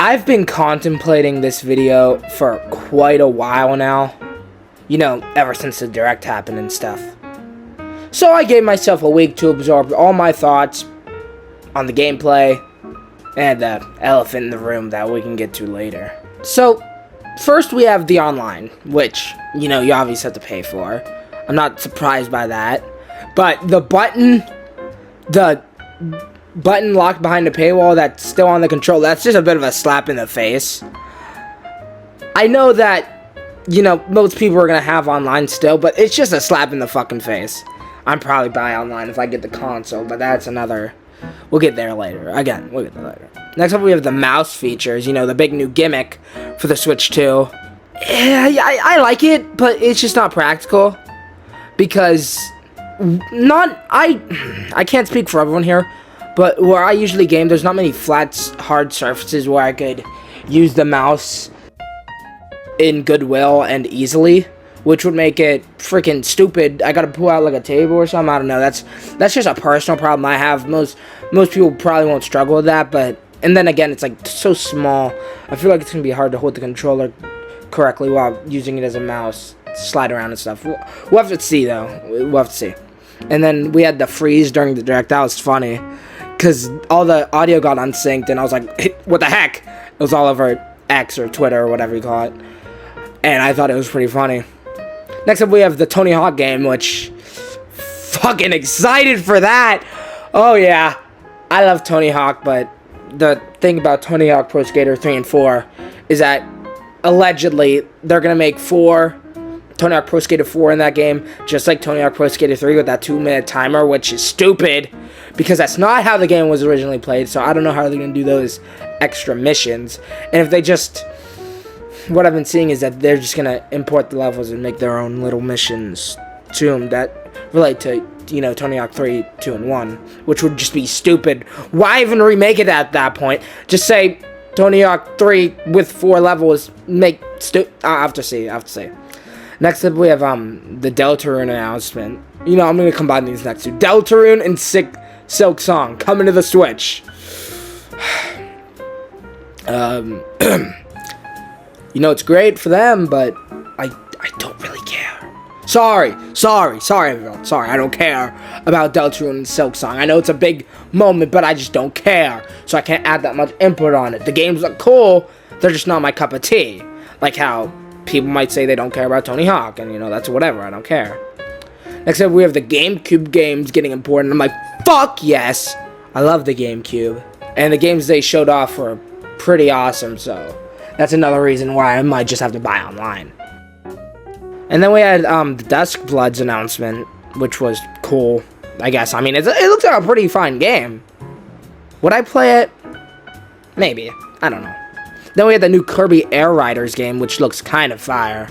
I've been contemplating this video for quite a while now. You know, ever since the Direct happened and stuff. So I gave myself a week to absorb all my thoughts on the gameplay and the elephant in the room that we can get to later. So, first we have the online, which, you know, you obviously have to pay for. I'm not surprised by that. But the button locked behind the paywall that's still on the controller, that's just a bit of a slap in the face. I know that, you know, most people are going to have online still, but it's just a slap in the fucking face. I'm probably buy online if I get the console, but that's another... We'll get there later. Again, we'll get there later. Next up, we have the mouse features. You know, the big new gimmick for the Switch 2. Yeah, I like it, but it's just not practical. Because... I can't speak for everyone here, but where I usually game, there's not many flat, hard surfaces where I could use the mouse in goodwill and easily, which would make it freaking stupid. I gotta pull out like a table or something. I don't know. That's just a personal problem I have. Most people probably won't struggle with that, but and then again, it's like so small. I feel like it's gonna be hard to hold the controller correctly while using it as a mouse, slide around and stuff. We'll have to see though. We'll have to see. And then we had the freeze during the Direct. That was funny because all the audio got unsynced, and I was like, hey, "What the heck?" It was all over X or Twitter or whatever you call it, and I thought it was pretty funny. Next up, we have the Tony Hawk game, which... Fucking excited for that! Oh, yeah. I love Tony Hawk, but the thing about Tony Hawk Pro Skater 3 and 4 is that, allegedly, they're gonna make Tony Hawk Pro Skater 4 in that game, just like Tony Hawk Pro Skater 3 with that 2-minute timer, which is stupid, because that's not how the game was originally played, so I don't know how they're gonna do those extra missions. And if they just... What I've been seeing is that they're just gonna import the levels and make their own little missions to them that relate to, you know, Tony Hawk 3, 2, and 1, which would just be stupid. Why even remake it at that point? Just say Tony Hawk 3 with 4 levels. I have to see. Next up, we have the Deltarune announcement. You know, I'm gonna combine these next two: Deltarune and Silk Song coming to the Switch. You know, it's great for them, but I don't really care. Sorry, everyone. Sorry, I don't care about Deltarune and Silk Song. I know it's a big moment, but I just don't care. So I can't add that much input on it. The games look cool, they're just not my cup of tea. Like how people might say they don't care about Tony Hawk, and, you know, that's whatever, I don't care. Next up, we have the GameCube games getting important. I'm like, fuck yes! I love the GameCube. And the games they showed off were pretty awesome, so... That's another reason why I might just have to buy online. And then we had the Dusk Bloods announcement, which was cool, I guess. I mean, it looks like a pretty fine game. Would I play it? Maybe. I don't know. Then we had the new Kirby Air Riders game, which looks kind of fire,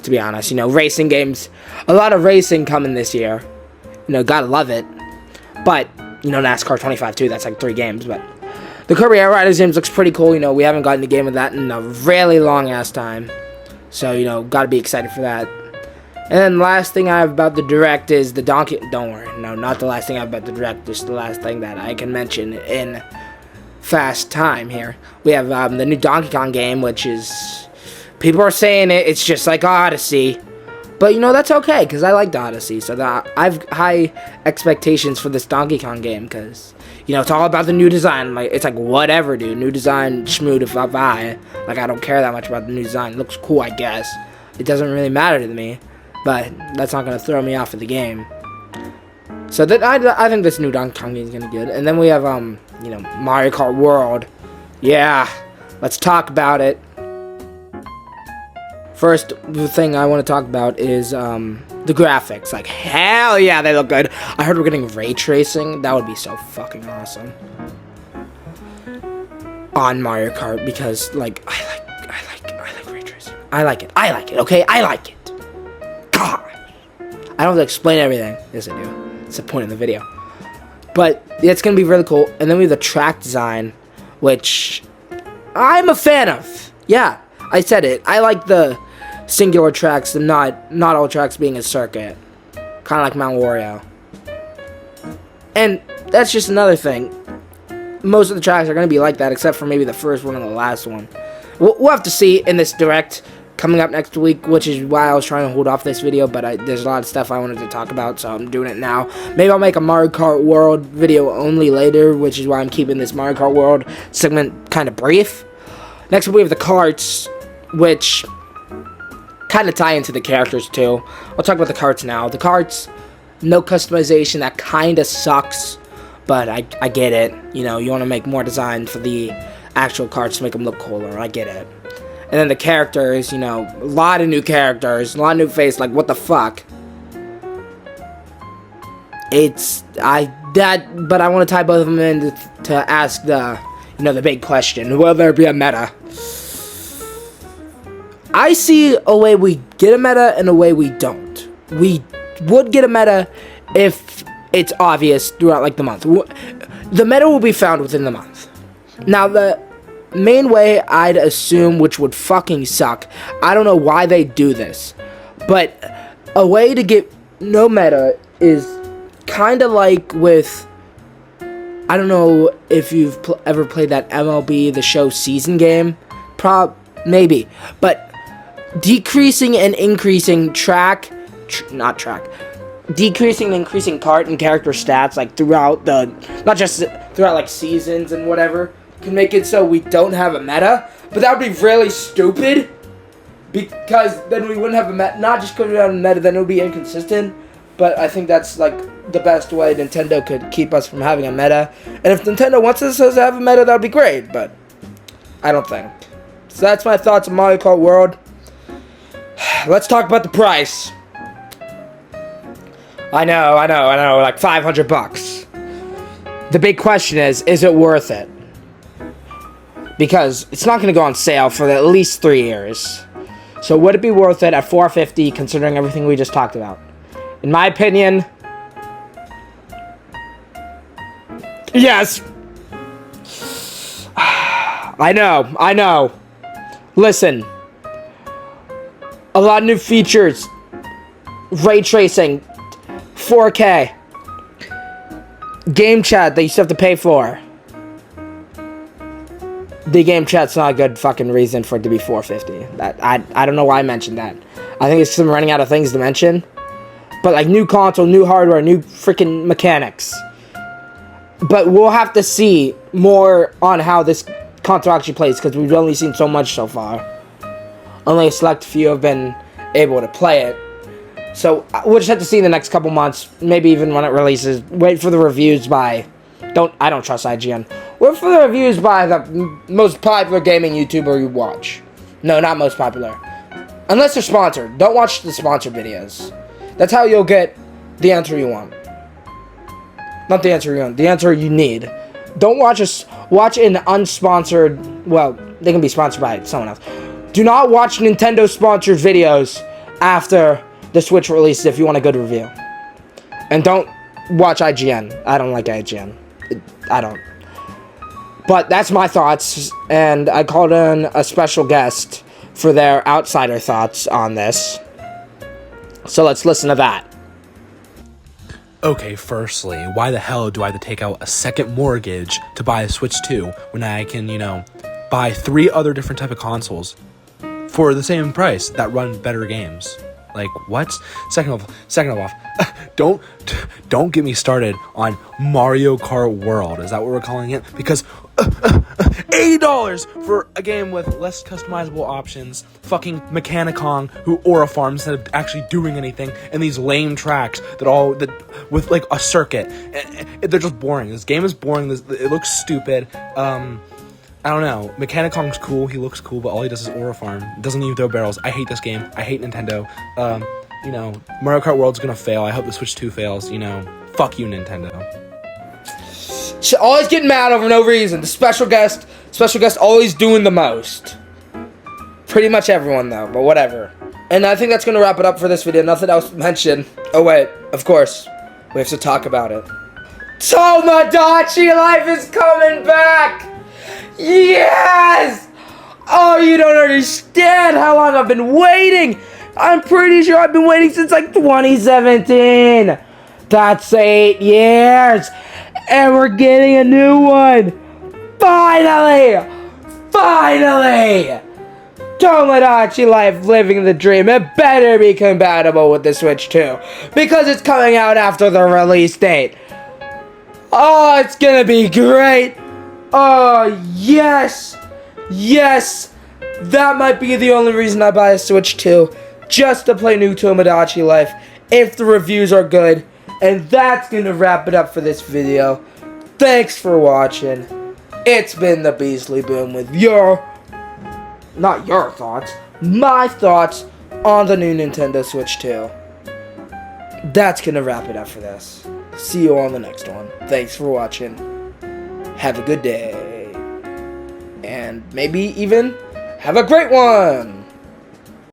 to be honest. You know, racing games. A lot of racing coming this year. You know, gotta love it. But, you know, NASCAR 25 too. That's like 3 games, but... The Kirby Air Riders games looks pretty cool. You know, we haven't gotten a game of that in a really long-ass time. So, you know, gotta be excited for that. And then the last thing I have about the Direct is the Donkey... Don't worry. No, not the last thing I have about the Direct. Just the last thing that I can mention in fast time here. We have the new Donkey Kong game, which is... People are saying it's just like Odyssey. But, you know, that's okay, because I liked Odyssey. So I've high expectations for this Donkey Kong game, because... You know, it's all about the new design. Like, it's like, whatever, dude. New design, schmoot if I buy. Like, I don't care that much about the new design. It looks cool, I guess. It doesn't really matter to me. But that's not going to throw me off of the game. So, I think this new Donkey Kong game is going to be good. And then we have, you know, Mario Kart World. Yeah. Let's talk about it. First, the thing I want to talk about is, the graphics. Like, hell yeah, they look good. I heard we're getting ray tracing. That would be so fucking awesome. On Mario Kart, because, like, I like ray tracing. I like it, okay? I like it. God. I don't have to explain everything. Yes, I do. It's the point of the video. But, it's gonna be really cool. And then we have the track design, which I'm a fan of. Yeah, I said it. I like the singular tracks and not all tracks being a circuit, kind of like Mount Wario. And that's just another thing. most of the tracks are going to be like that, except for maybe the first one and the last one. We'll have to see in this direct coming up next week, which is why I was trying to hold off this video, but there's a lot of stuff I wanted to talk about, so I'm doing it now. Maybe I'll make a Mario Kart World video only later, which is why I'm keeping this Mario Kart World segment kind of brief. Next we have the carts, which kind of tie into the characters too. I'll talk about the carts now. The carts, no customization, that kind of sucks, but I get it. You know, you want to make more design for the actual carts to make them look cooler. I get it. And then the characters, you know, a lot of new characters, a lot of new face, like, what the fuck? But I want to tie both of them in to ask the, you know, the big question. Will there be a meta? I see a way we get a meta and a way we don't. We would get a meta if it's obvious throughout, like, the month. The meta will be found within the month. Now, the main way I'd assume, which would fucking suck, I don't know why they do this, but a way to get no meta is kind of like with, I don't know if you've ever played that MLB The Show season game, maybe, but decreasing and increasing decreasing and increasing cart and character stats, like throughout not just throughout like seasons and whatever, can make it so we don't have a meta, but that would be really stupid, because then we wouldn't have a meta, not just because we don't have a meta, then it would be inconsistent, but I think that's like the best way Nintendo could keep us from having a meta, and if Nintendo wants us to have a meta, that would be great, but I don't think. So that's my thoughts on Mario Kart World. Let's talk about the price. I know, like $500. The big question is it worth it? Because it's not going to go on sale for at least 3 years. So would it be worth it at $450 considering everything we just talked about? In my opinion, yes. I know. Listen. A lot of new features. Ray tracing. 4K. Game chat that you still have to pay for. The game chat's not a good fucking reason for it to be $450. I don't know why I mentioned that. I think it's because I'm running out of things to mention. But like new console, new hardware, new freaking mechanics. But we'll have to see more on how this console actually plays, because we've only seen so much so far. Only a select few have been able to play it. So we'll just have to see in the next couple months, maybe even when it releases. Wait for the reviews by... I don't trust IGN. Wait for the reviews by the most popular gaming YouTuber you watch. No, not most popular. Unless they're sponsored. Don't watch the sponsored videos. That's how you'll get the answer you want. Not the answer you want. The answer you need. Don't watch an unsponsored... Well, they can be sponsored by someone else. Do not watch Nintendo-sponsored videos after the Switch releases if you want a good review. And don't watch IGN. I don't like IGN. I don't. But that's my thoughts, and I called in a special guest for their outsider thoughts on this. So let's listen to that. Okay, firstly, why the hell do I have to take out a second mortgage to buy a Switch 2 when I can, buy 3 other different type of consoles for the same price that run better games? Like, what? Second of all, don't get me started on Mario Kart World. Is that what we're calling it? Because $80 for a game with less customizable options, fucking Mechanicon who Aura farms instead of actually doing anything, and these lame tracks that with like a circuit. They're just boring. This game is boring. It looks stupid. I don't know. Mechanicon's cool. He looks cool, but all he does is Aura farm. Doesn't even throw barrels. I hate this game. I hate Nintendo. Mario Kart World's gonna fail. I hope the Switch 2 fails. Fuck you, Nintendo. She's always getting mad over no reason. The special guest always doing the most. Pretty much everyone, though, but whatever. And I think that's gonna wrap it up for this video. Nothing else to mention. Oh, wait. Of course. We have to talk about it. Tomodachi Life is coming back! Yes! Oh, you don't understand how long I've been waiting! I'm pretty sure I've been waiting since like 2017! That's 8 years! And we're getting a new one! Finally! Finally! Tomodachi Life Living the Dream. It better be compatible with the Switch 2. Because it's coming out after the release date. Oh, it's gonna be great. Oh, yes. Yes. That might be the only reason I buy a Switch 2. Just to play new Tomodachi Life. If the reviews are good. And that's gonna wrap it up for this video. Thanks for watching. It's been the Beastly Boom with my thoughts on the new Nintendo Switch 2. That's gonna wrap it up for this. See you on the next one. Thanks for watching. Have a good day. And maybe even have a great one.